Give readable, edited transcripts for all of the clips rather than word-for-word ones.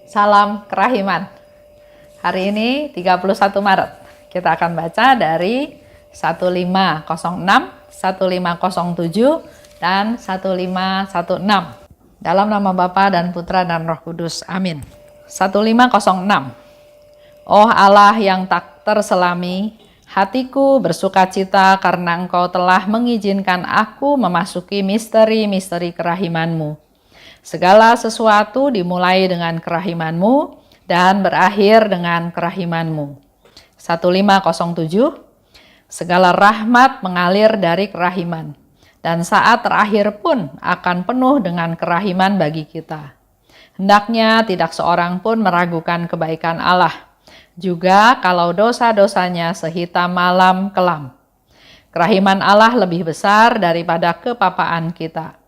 Salam kerahiman. Hari ini 31 Maret. Kita akan baca dari 1506, 1507, dan 1516. Dalam nama Bapa dan Putra dan Roh Kudus. Amin. 1506. Oh Allah yang tak terselami, hatiku bersukacita karena Engkau telah mengizinkan aku memasuki misteri-misteri kerahiman-Mu. Segala sesuatu dimulai dengan kerahiman-Mu dan berakhir dengan kerahiman-Mu. 1507. Segala rahmat mengalir dari kerahiman, dan saat terakhir pun akan penuh dengan kerahiman bagi kita. Hendaknya tidak seorang pun meragukan kebaikan Allah, juga kalau dosa-dosanya sehitam malam kelam. Kerahiman Allah lebih besar daripada kepapaan kita.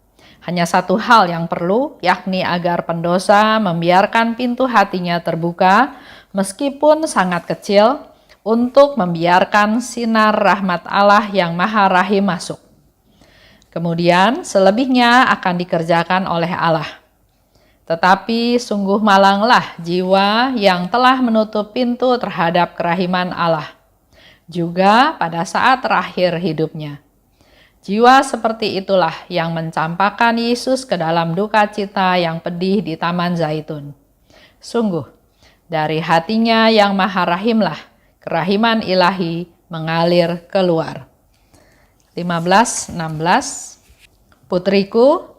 Hanya satu hal yang perlu, yakni agar pendosa membiarkan pintu hatinya terbuka, meskipun sangat kecil, untuk membiarkan sinar rahmat Allah yang Maha Rahim masuk. Kemudian selebihnya akan dikerjakan oleh Allah. Tetapi sungguh malanglah jiwa yang telah menutup pintu terhadap kerahiman Allah, juga pada saat terakhir hidupnya. Jiwa seperti itulah yang mencampakkan Yesus ke dalam duka cita yang pedih di Taman Zaitun. Sungguh, dari hatinya yang Maha Rahimlah kerahiman ilahi mengalir keluar. 15-16. Putriku,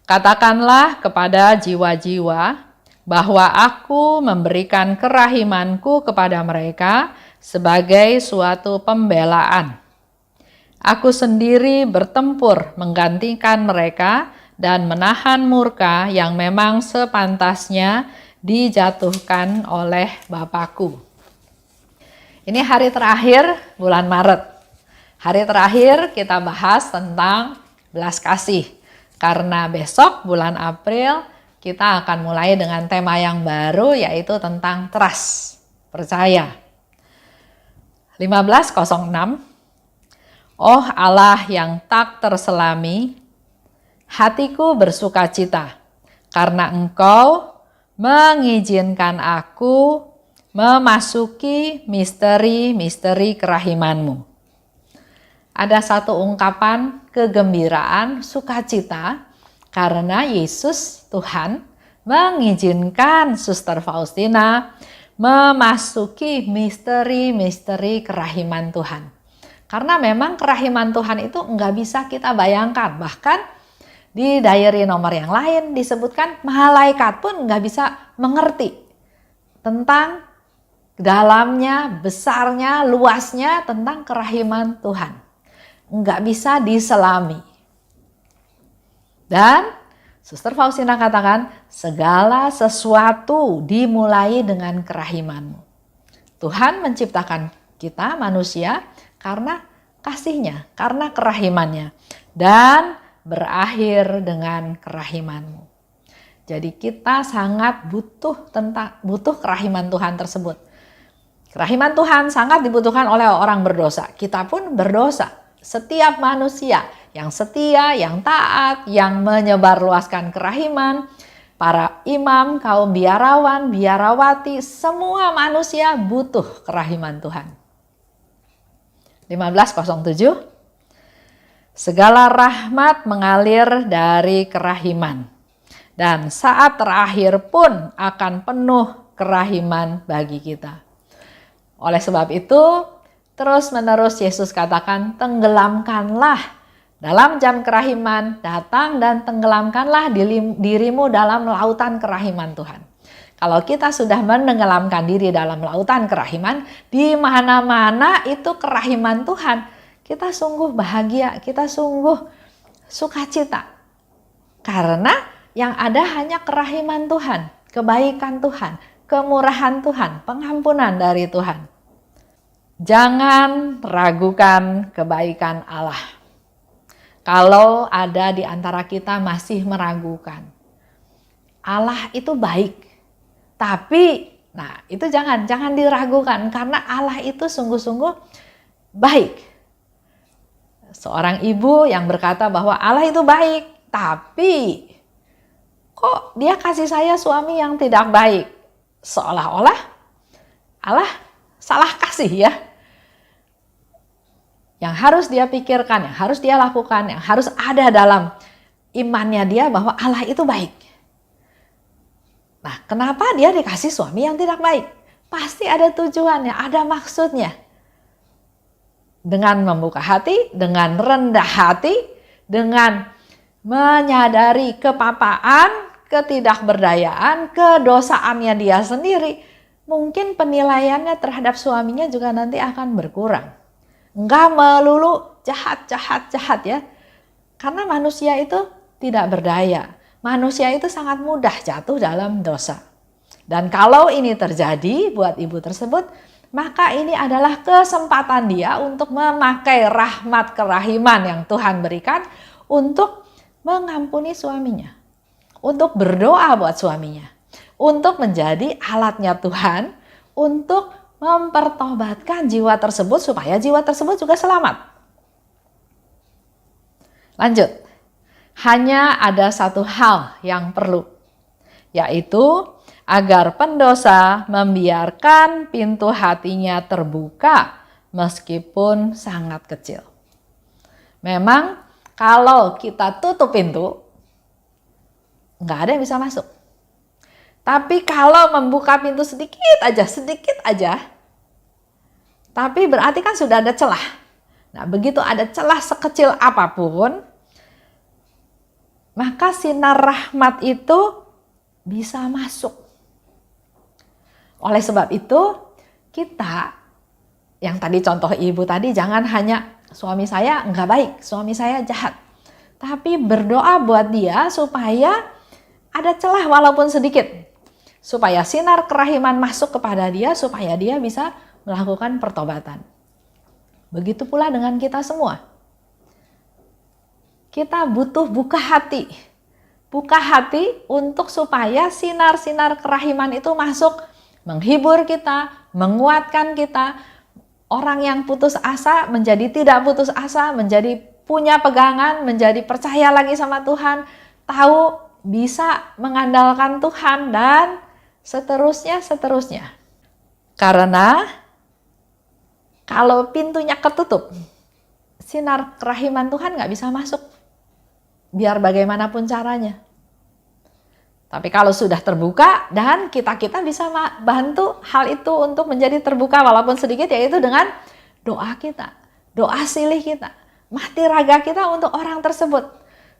katakanlah kepada jiwa-jiwa bahwa aku memberikan kerahimanku kepada mereka sebagai suatu pembelaan. Aku sendiri bertempur menggantikan mereka dan menahan murka yang memang sepantasnya dijatuhkan oleh Bapakku. Ini hari terakhir bulan Maret. Hari terakhir kita bahas tentang belas kasih. Karena besok bulan April kita akan mulai dengan tema yang baru, yaitu tentang trust, percaya. 1506. Oh Allah yang tak terselami, hatiku bersukacita karena Engkau mengizinkan aku memasuki misteri-misteri kerahiman-Mu. Ada satu ungkapan kegembiraan, sukacita, karena Yesus Tuhan mengizinkan Suster Faustina memasuki misteri-misteri kerahiman Tuhan. Karena memang kerahiman Tuhan itu nggak bisa kita bayangkan. Bahkan di diary nomor yang lain disebutkan malaikat pun nggak bisa mengerti tentang dalamnya, besarnya, luasnya tentang kerahiman Tuhan. Nggak bisa diselami. Dan Suster Faustina katakan, segala sesuatu dimulai dengan kerahiman-Mu. Tuhan menciptakan kita manusia karena kasih-Nya, karena kerahiman-Nya, dan berakhir dengan kerahiman-Mu. Jadi kita sangat butuh kerahiman Tuhan tersebut. Kerahiman Tuhan sangat dibutuhkan oleh orang berdosa. Kita pun berdosa. Setiap manusia yang setia, yang taat, yang menyebarluaskan kerahiman, para imam, kaum biarawan, biarawati, semua manusia butuh kerahiman Tuhan. 1507. Segala rahmat mengalir dari kerahiman, dan saat terakhir pun akan penuh kerahiman bagi kita. Oleh sebab itu, terus-menerus Yesus katakan, tenggelamkanlah dalam jam kerahiman, datang dan tenggelamkanlah dirimu dalam lautan kerahiman Tuhan. Kalau kita sudah menenggelamkan diri dalam lautan kerahiman, di mana-mana itu kerahiman Tuhan, kita sungguh bahagia, kita sungguh sukacita. Karena yang ada hanya kerahiman Tuhan, kebaikan Tuhan, kemurahan Tuhan, pengampunan dari Tuhan. Jangan ragukan kebaikan Allah. Kalau ada di antara kita masih meragukan, Allah itu baik. Tapi, itu jangan diragukan, karena Allah itu sungguh-sungguh baik. Seorang ibu yang berkata bahwa Allah itu baik, tapi kok dia kasih saya suami yang tidak baik? Seolah-olah Allah salah kasih ya. Yang harus dia pikirkan, yang harus dia lakukan, yang harus ada dalam imannya dia bahwa Allah itu baik. Nah, kenapa dia dikasih suami yang tidak baik? Pasti ada tujuannya, ada maksudnya. Dengan membuka hati, dengan rendah hati, dengan menyadari kepapaan, ketidakberdayaan, kedosaannya dia sendiri, mungkin penilaiannya terhadap suaminya juga nanti akan berkurang. Enggak melulu jahat ya. Karena manusia itu tidak berdaya. Manusia itu sangat mudah jatuh dalam dosa. Dan kalau ini terjadi buat ibu tersebut, maka ini adalah kesempatan dia untuk memakai rahmat kerahiman yang Tuhan berikan untuk mengampuni suaminya. Untuk berdoa buat suaminya. Untuk menjadi alatnya Tuhan untuk mempertobatkan jiwa tersebut supaya jiwa tersebut juga selamat. Lanjut. Hanya ada satu hal yang perlu, yaitu agar pendosa membiarkan pintu hatinya terbuka meskipun sangat kecil. Memang kalau kita tutup pintu, nggak ada yang bisa masuk. Tapi kalau membuka pintu sedikit aja, tapi berarti kan sudah ada celah. Nah, begitu ada celah sekecil apapun, maka sinar rahmat itu bisa masuk. Oleh sebab itu, kita, yang tadi contoh ibu tadi, jangan hanya suami saya nggak baik, suami saya jahat. Tapi berdoa buat dia supaya ada celah walaupun sedikit. Supaya sinar kerahiman masuk kepada dia, supaya dia bisa melakukan pertobatan. Begitu pula dengan kita semua. Kita butuh buka hati. Buka hati untuk supaya sinar-sinar kerahiman itu masuk, menghibur kita, menguatkan kita. Orang yang putus asa menjadi tidak putus asa, menjadi punya pegangan, menjadi percaya lagi sama Tuhan, tahu bisa mengandalkan Tuhan dan seterusnya. Karena kalau pintunya ketutup, sinar kerahiman Tuhan nggak bisa masuk. Biar bagaimanapun caranya. Tapi kalau sudah terbuka dan kita bisa bantu hal itu untuk menjadi terbuka walaupun sedikit, yaitu dengan doa kita, doa silih kita, mati raga kita untuk orang tersebut.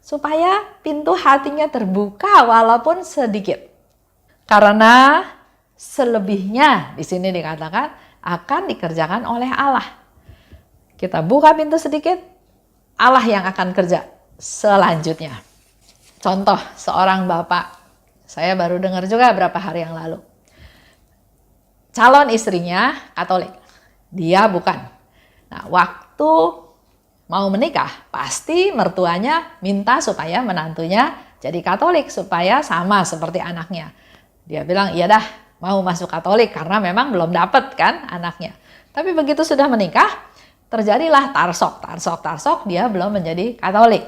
Supaya pintu hatinya terbuka walaupun sedikit. Karena selebihnya di sini dikatakan akan dikerjakan oleh Allah. Kita buka pintu sedikit, Allah yang akan kerja selanjutnya. Contoh seorang bapak, saya baru dengar juga beberapa hari yang lalu. Calon istrinya Katolik, dia bukan. Nah, waktu mau menikah, pasti mertuanya minta supaya menantunya jadi Katolik, supaya sama seperti anaknya. Dia bilang, iya dah, mau masuk Katolik, karena memang belum dapat kan anaknya. Tapi begitu sudah menikah, terjadilah tarsok, dia belum menjadi Katolik.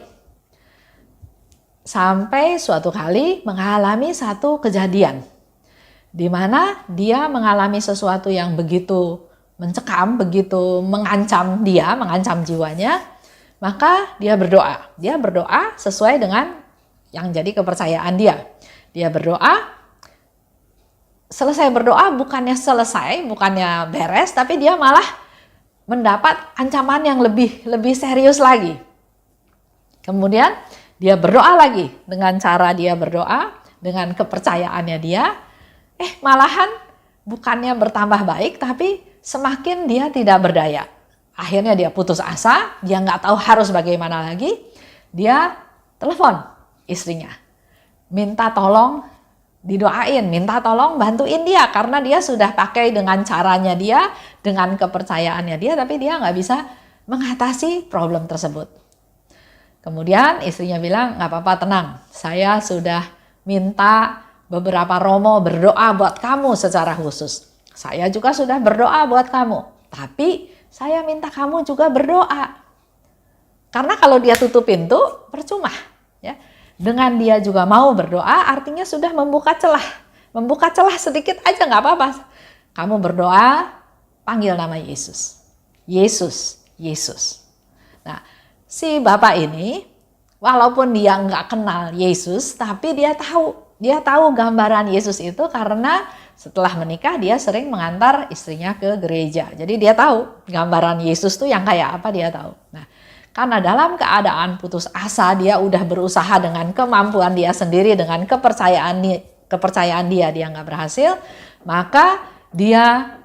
Sampai suatu kali mengalami satu kejadian di mana dia mengalami sesuatu yang begitu mencekam, begitu mengancam dia, mengancam jiwanya, maka dia berdoa sesuai dengan yang jadi kepercayaan dia. Dia berdoa, selesai berdoa bukannya beres, tapi dia malah mendapat ancaman yang lebih serius lagi. Kemudian dia berdoa lagi dengan cara dia berdoa, dengan kepercayaannya dia, malahan bukannya bertambah baik, tapi semakin dia tidak berdaya. Akhirnya dia putus asa, dia nggak tahu harus bagaimana lagi. Dia telepon istrinya, minta tolong didoain, minta tolong bantuin dia, karena dia sudah pakai dengan caranya dia, dengan kepercayaannya dia, tapi dia nggak bisa mengatasi problem tersebut. Kemudian istrinya bilang, nggak apa-apa, tenang, saya sudah minta beberapa romo berdoa buat kamu secara khusus. Saya juga sudah berdoa buat kamu, tapi saya minta kamu juga berdoa. Karena kalau dia tutup pintu, percuma. Ya. Dengan dia juga mau berdoa, artinya sudah membuka celah. Membuka celah sedikit aja nggak apa-apa. Kamu berdoa, panggil nama Yesus. Yesus, Yesus. Nah, si bapak ini, walaupun dia nggak kenal Yesus, tapi dia tahu gambaran Yesus itu karena setelah menikah dia sering mengantar istrinya ke gereja. Jadi dia tahu gambaran Yesus tuh yang kayak apa, dia tahu. Nah, karena dalam keadaan putus asa, dia udah berusaha dengan kemampuan dia sendiri, dengan kepercayaan dia nggak berhasil, maka dia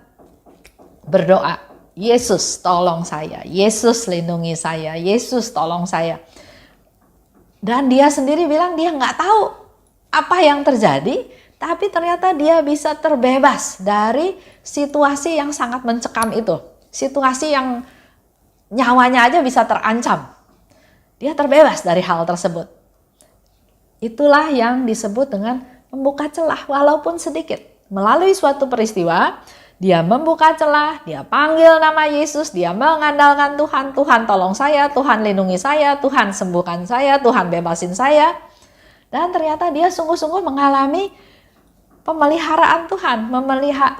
berdoa, Yesus tolong saya, Yesus lindungi saya, Yesus tolong saya. Dan dia sendiri bilang dia nggak tahu apa yang terjadi, tapi ternyata dia bisa terbebas dari situasi yang sangat mencekam itu. Situasi yang nyawanya aja bisa terancam. Dia terbebas dari hal tersebut. Itulah yang disebut dengan membuka celah walaupun sedikit. Melalui suatu peristiwa, dia membuka celah, dia panggil nama Yesus, dia mengandalkan Tuhan, Tuhan tolong saya, Tuhan lindungi saya, Tuhan sembuhkan saya, Tuhan bebasin saya. Dan ternyata dia sungguh-sungguh mengalami pemeliharaan Tuhan,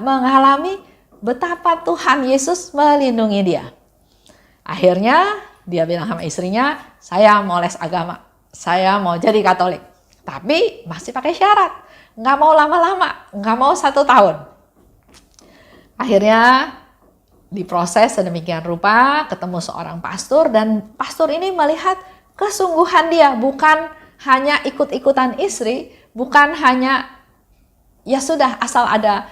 mengalami betapa Tuhan Yesus melindungi dia. Akhirnya dia bilang sama istrinya, saya mau les agama, saya mau jadi Katolik. Tapi masih pakai syarat, nggak mau lama-lama, nggak mau 1 tahun. Akhirnya diproses sedemikian rupa, ketemu seorang pastor, dan pastor ini melihat kesungguhan dia, bukan hanya ikut-ikutan istri, bukan hanya ya sudah asal ada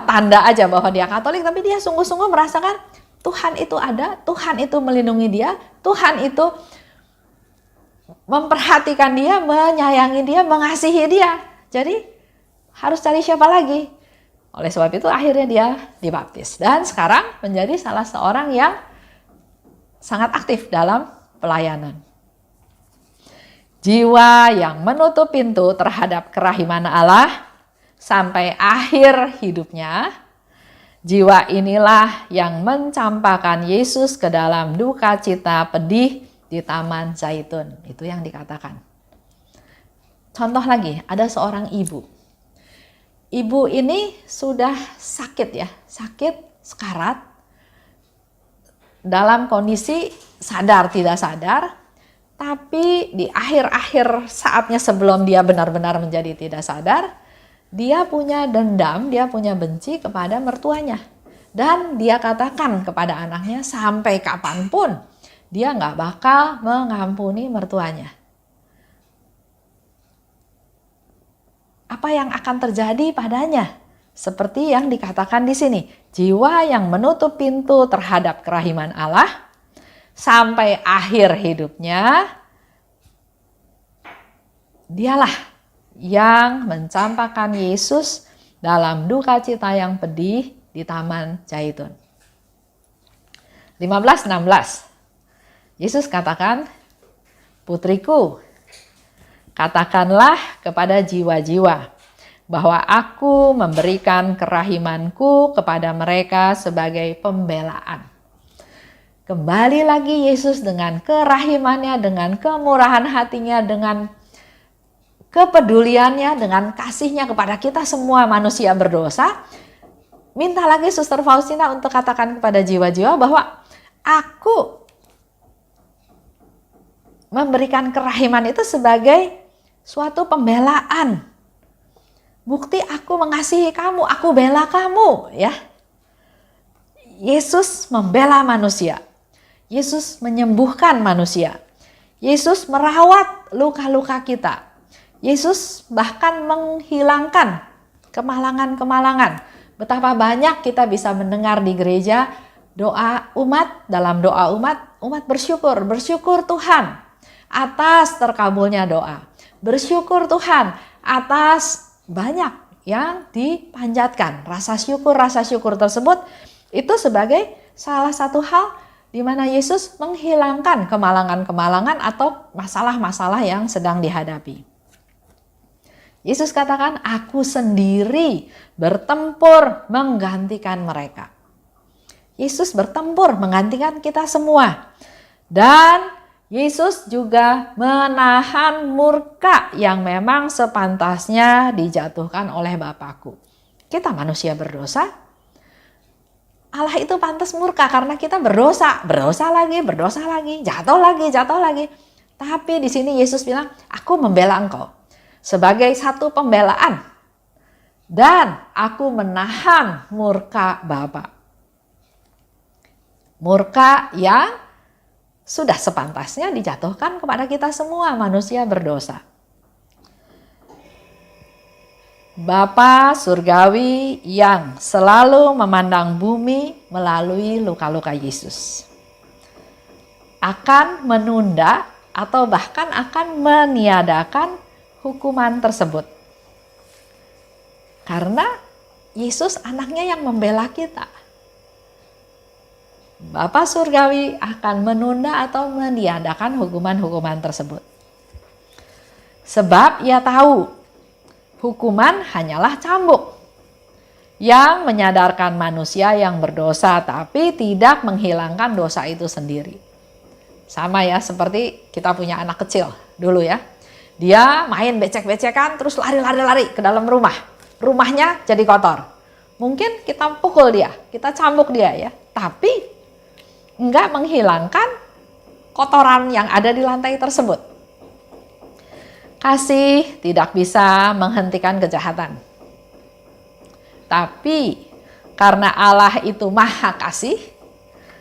tanda aja bahwa dia Katolik, tapi dia sungguh-sungguh merasakan Tuhan itu ada, Tuhan itu melindungi dia, Tuhan itu memperhatikan dia, menyayangi dia, mengasihi dia. Jadi harus cari siapa lagi? Oleh sebab itu akhirnya dia dibaptis dan sekarang menjadi salah seorang yang sangat aktif dalam pelayanan. Jiwa yang menutup pintu terhadap kerahiman Allah sampai akhir hidupnya, jiwa inilah yang mencampakkan Yesus ke dalam duka cita pedih di Taman Zaitun. Itu yang dikatakan. Contoh lagi, ada seorang ibu. Ibu ini sudah sakit ya, sakit sekarat, dalam kondisi sadar tidak sadar, tapi di akhir-akhir saatnya sebelum dia benar-benar menjadi tidak sadar, dia punya dendam, dia punya benci kepada mertuanya. Dan dia katakan kepada anaknya sampai kapanpun dia nggak bakal mengampuni mertuanya. Apa yang akan terjadi padanya? Seperti yang dikatakan di sini, jiwa yang menutup pintu terhadap kerahiman Allah sampai akhir hidupnya, dialah yang mencampakkan Yesus dalam duka cita yang pedih di Taman Zaitun. 15:16. Yesus katakan, putriku, katakanlah kepada jiwa-jiwa bahwa aku memberikan kerahimanku kepada mereka sebagai pembelaan. Kembali lagi Yesus dengan kerahimannya, dengan kemurahan hatinya, dengan kepeduliannya, dengan kasihnya kepada kita semua manusia berdosa. Minta lagi Suster Faustina untuk katakan kepada jiwa-jiwa bahwa aku memberikan kerahiman itu sebagai suatu pembelaan. Bukti aku mengasihi kamu, aku bela kamu, ya. Yesus membela manusia. Yesus menyembuhkan manusia. Yesus merawat luka-luka kita. Yesus bahkan menghilangkan kemalangan-kemalangan. Betapa banyak kita bisa mendengar di gereja doa umat, dalam doa umat bersyukur Tuhan atas terkabulnya doa. Bersyukur Tuhan atas banyak yang dipanjatkan. Rasa syukur tersebut itu sebagai salah satu hal di mana Yesus menghilangkan kemalangan-kemalangan atau masalah-masalah yang sedang dihadapi. Yesus katakan, aku sendiri bertempur menggantikan mereka. Yesus bertempur menggantikan kita semua. Dan Yesus juga menahan murka yang memang sepantasnya dijatuhkan oleh Bapakku. Kita manusia berdosa, Allah itu pantas murka karena kita berdosa lagi, jatuh lagi. Tapi di sini Yesus bilang, aku membela engkau sebagai satu pembelaan dan aku menahan murka Bapa. Murka yang sudah sepantasnya dijatuhkan kepada kita semua manusia berdosa. Bapa surgawi yang selalu memandang bumi melalui luka-luka Yesus akan menunda atau bahkan akan meniadakan hukuman tersebut. Karena Yesus anaknya yang membela kita. Bapa surgawi akan menunda atau meniadakan hukuman-hukuman tersebut. Sebab ia tahu hukuman hanyalah cambuk yang menyadarkan manusia yang berdosa tapi tidak menghilangkan dosa itu sendiri. Sama ya seperti kita punya anak kecil dulu ya. Dia main becek-becekan terus lari ke dalam rumah. Rumahnya jadi kotor. Mungkin kita pukul dia, kita cambuk dia ya. Tapi enggak menghilangkan kotoran yang ada di lantai tersebut. Kasih tidak bisa menghentikan kejahatan. Tapi karena Allah itu maha kasih,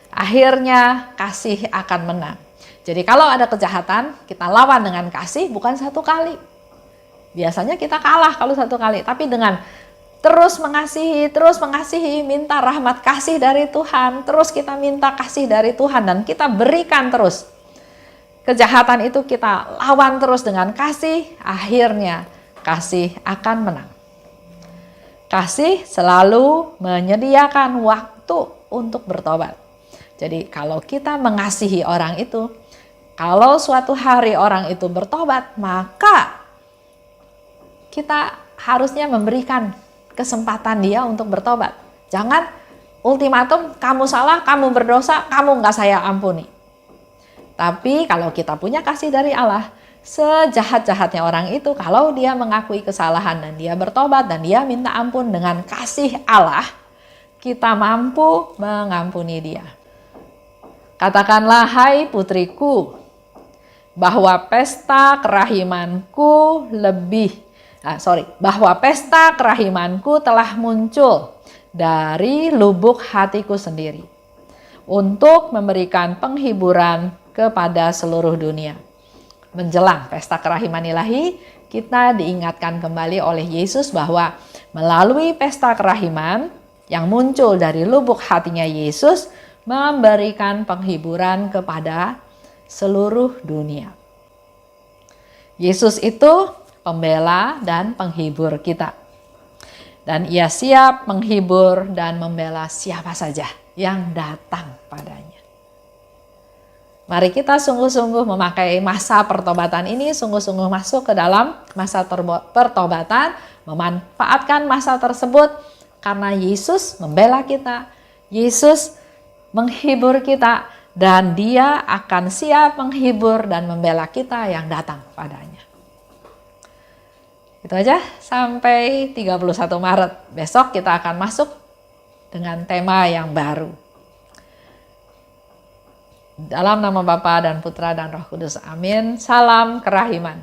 akhirnya kasih akan menang. Jadi kalau ada kejahatan, kita lawan dengan kasih bukan satu kali. Biasanya kita kalah kalau satu kali, tapi dengan terus mengasihi, minta rahmat kasih dari Tuhan, terus kita minta kasih dari Tuhan dan kita berikan terus. Kejahatan itu kita lawan terus dengan kasih, akhirnya kasih akan menang. Kasih selalu menyediakan waktu untuk bertobat. Jadi kalau kita mengasihi orang itu, kalau suatu hari orang itu bertobat, maka kita harusnya memberikan kesempatan dia untuk bertobat. Jangan ultimatum, kamu salah, kamu berdosa, kamu nggak saya ampuni. Tapi kalau kita punya kasih dari Allah, sejahat-jahatnya orang itu, kalau dia mengakui kesalahan dan dia bertobat dan dia minta ampun dengan kasih Allah, kita mampu mengampuni dia. Katakanlah, hai putriku, bahwa pesta kerahimanku telah muncul dari lubuk hatiku sendiri untuk memberikan penghiburan kepada seluruh dunia. Menjelang pesta kerahiman ilahi, kita diingatkan kembali oleh Yesus bahwa melalui pesta kerahiman yang muncul dari lubuk hatinya Yesus memberikan penghiburan kepada seluruh dunia. Yesus itu pembela dan penghibur kita. Dan ia siap menghibur dan membela siapa saja yang datang padanya. Mari kita sungguh-sungguh memakai masa pertobatan ini, sungguh-sungguh masuk ke dalam masa pertobatan, memanfaatkan masa tersebut karena Yesus membela kita, Yesus menghibur kita, dan dia akan siap menghibur dan membela kita yang datang padanya. Itu aja, sampai 31 Maret. Besok kita akan masuk dengan tema yang baru. Dalam nama Bapa dan Putra dan Roh Kudus. Amin. Salam kerahiman.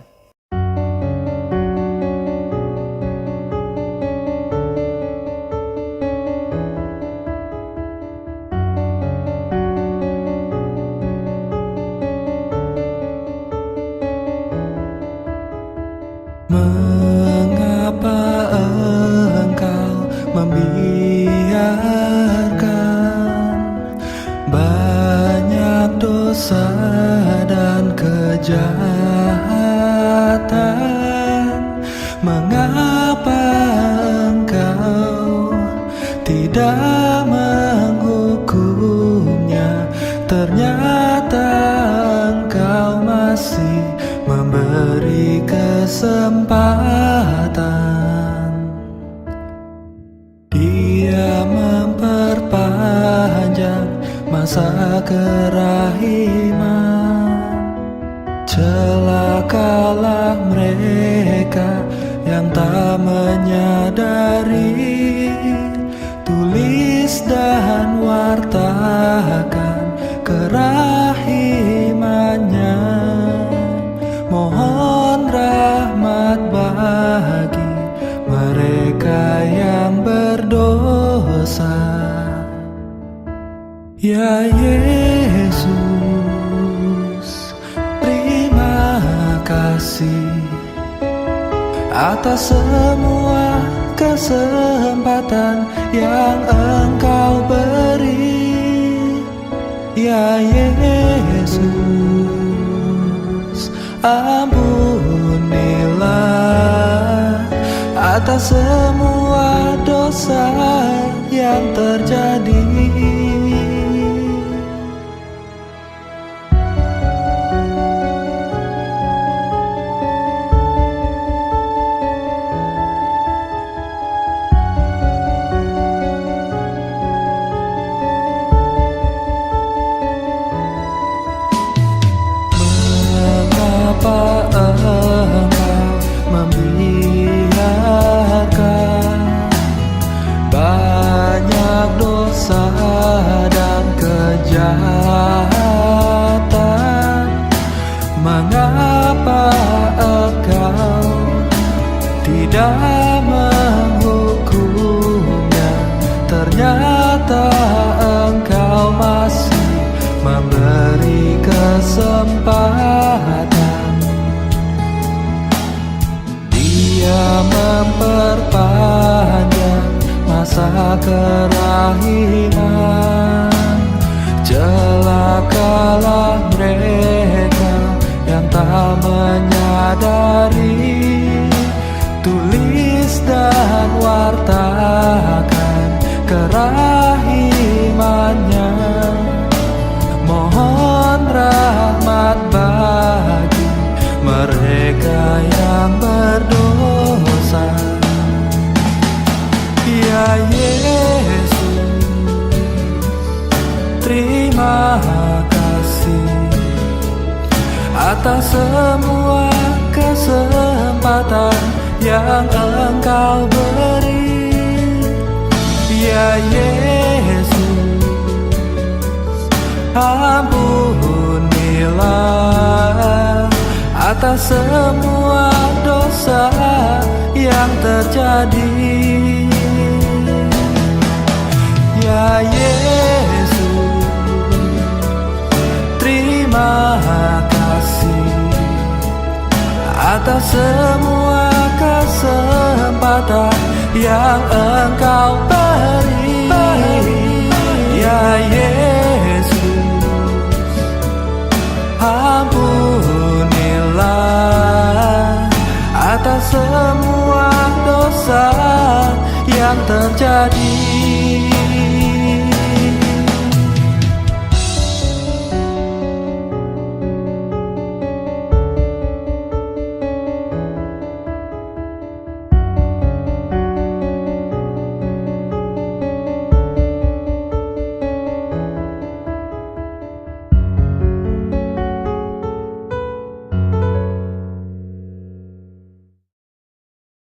Mengapa engkau membiarkan banyak dosa dan kejahatan? Mengapa engkau tidak menghukumnya? Ternyata engkau masih memberi kesempatan. Dia memperpanjang masa kerahiman menyadari, tulis dan wartakan kerahimannya. Mohon rahmat bagi mereka yang berdosa. Ya Yesus, terima kasih atas semua kesempatan yang Engkau beri. Ya Yesus, ampunilah atas semua dosa yang terjadi. Mengapa Engkau membiarkan banyak dosa dan kejahatan? Mengapa Engkau tidak menghukumnya? Ternyata Engkau masih memberi kesempatan. Dia memperpanjang masa kerahiman. Celakalah mereka yang tak menyadari, tulis dan wartakan kerahimannya. Mohon rahmat bagi mereka yang berdosa. Ya Yesus, terima kasih atas semua kesempatan yang Engkau beri. Ya Yesus, ampunilah atas semua dosa yang terjadi. Ya Yesus, terima kasih atas semua kesempatan yang Engkau beri. Ya Yesus, ampunilah atas semua dosa yang terjadi.